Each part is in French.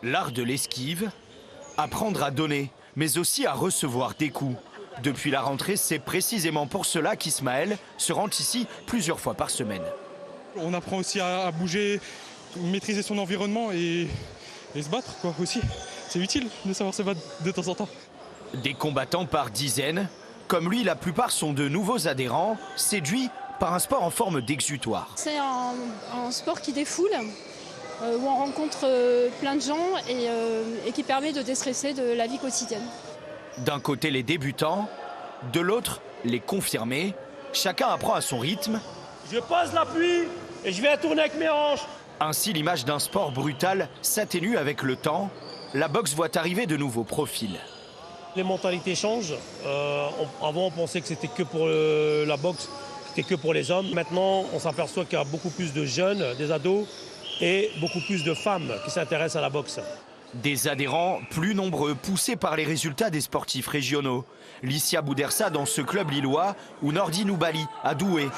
L'art de l'esquive, apprendre à donner, mais aussi à recevoir des coups. Depuis la rentrée, c'est précisément pour cela qu'Ismaël se rend ici plusieurs fois par semaine. On apprend aussi à bouger, maîtriser son environnement et se battre quoi, aussi. C'est utile de savoir se battre de temps en temps. Des combattants par dizaines. Comme lui, la plupart sont de nouveaux adhérents, séduits par un sport en forme d'exutoire. C'est un sport qui défoule, où on rencontre plein de gens et qui permet de déstresser de la vie quotidienne. D'un côté les débutants, de l'autre les confirmés. Chacun apprend à son rythme. Je pose l'appui et je viens tourner avec mes hanches. Ainsi l'image d'un sport brutal s'atténue avec le temps. La boxe voit arriver de nouveaux profils. Les mentalités changent. Avant on pensait que c'était que pour la boxe, c'était que pour les hommes. Maintenant on s'aperçoit qu'il y a beaucoup plus de jeunes, des ados et beaucoup plus de femmes qui s'intéressent à la boxe. Des adhérents plus nombreux, poussés par les résultats des sportifs régionaux. Licia Boudersa dans ce club lillois ou Nordi Noubali à Douai.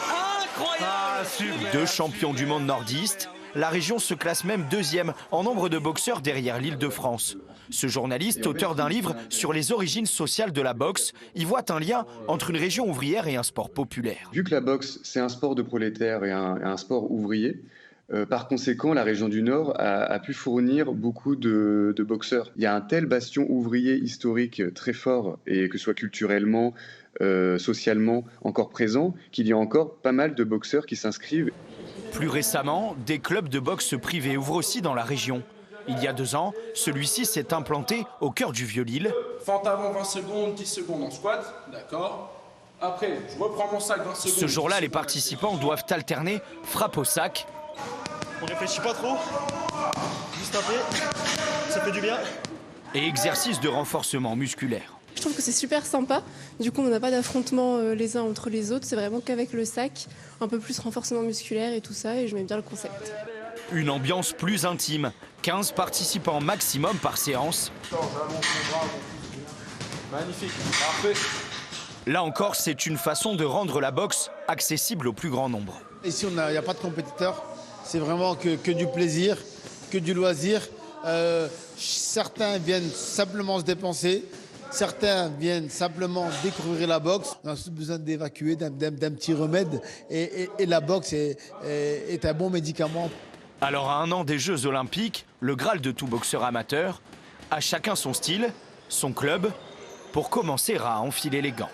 Deux champions du monde nordiste, la région se classe même deuxième en nombre de boxeurs derrière l'Île-de-France. Ce journaliste, auteur d'un livre sur les origines sociales de la boxe, y voit un lien entre une région ouvrière et un sport populaire. Vu que la boxe, c'est un sport de prolétaires et un sport ouvrier, par conséquent, la région du Nord a pu fournir beaucoup de boxeurs. Il y a un tel bastion ouvrier historique très fort, et que ce soit culturellement, socialement encore présent, qu'il y a encore pas mal de boxeurs qui s'inscrivent. Plus récemment, des clubs de boxe privés ouvrent aussi dans la région. Il y a 2 ans, celui-ci s'est implanté au cœur du Vieux-Lille. Fente avant 20 secondes, 10 secondes en squat, d'accord. Après, je reprends mon sac 20 secondes. Ce jour-là, les participants doivent alterner frappe au sac. On réfléchit pas trop, juste un peu, ça fait du bien. Et exercice de renforcement musculaire. Je trouve que c'est super sympa, du coup on n'a pas d'affrontement les uns entre les autres, c'est vraiment qu'avec le sac, un peu plus renforcement musculaire et tout ça, et j'aime bien le concept. Une ambiance plus intime, 15 participants maximum par séance. Magnifique, parfait. Là encore, c'est une façon de rendre la boxe accessible au plus grand nombre. Ici, il n'y a pas de compétiteurs. C'est vraiment que du plaisir, que du loisir. Certains viennent simplement se dépenser, certains viennent simplement découvrir la boxe. On a tous besoin d'évacuer, d'un petit remède. Et la boxe est un bon médicament. Alors à 1 an des Jeux Olympiques, le Graal de tout boxeur amateur, à chacun son style, son club, pour commencer à enfiler les gants.